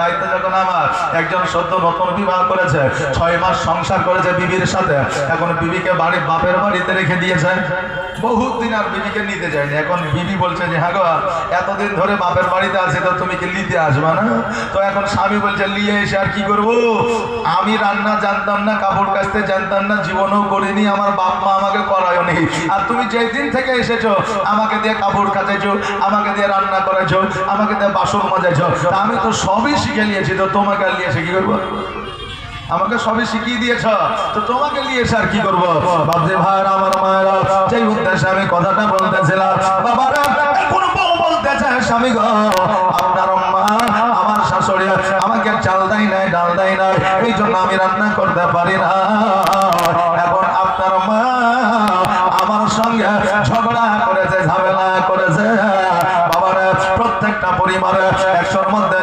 দায়িত্ব যখন আমার, একজন সদ্য নতুন বিবাহ করেছে, 6 মাস সংসার করেছে বিবির সাথে, এখন বিবিকে বাপের বাড়িতে রেখে দিয়েছে, বহুত দিন আর বিবিকে নিতে যায়নি। এখন বিবি বলছে যে হ্যাঁ গো, এতদিন ধরে বাপের বাড়িতে আছে, তো তুমি কি নিতে আসবা না? তো এখন স্বামী বলছে নিয়ে এসে আর কি করবো? আমি রান্না জানতাম না, কাপড় কাচতে জানতাম না, জীবনেও করিনি, আমার বাপ মা আমাকে করায়ও নি, আর তুমি যেই দিন থেকে এসেছো আমাকে দিয়ে কাপড় কাচাইছো, আমাকে দিয়ে রান্না করাইছো, আমাকে দিয়ে বাসন মাজাইছো, আমি তো সবই শিখে নিয়েছি, তো তোমাকে আর নিয়ে এসে কি করবো? আমাকে সবই শিখিয়ে দিয়েছ, তো তোমাকে নিয়ে এসে আর কি করবো? বাপজি ভাইয়ের আমার মায়েরা, যেই উদ্দেশ্যে আমি কথাটা বলতেছিলাম, বাবারা কোন বউ বলতেছে স্বামী গো, আপনার মা আমার শাশুড়ি আমাকে চাল দেয় নাই, ডাল দেয় নাই, এই জন্য আমি রান্না করতে পারি না। এখন আপনার মা আমার সঙ্গে ঝগড়া করেছে, ঝামেলা করেছে। বাবারা প্রত্যেকটা পরিবারে 100-র মধ্যে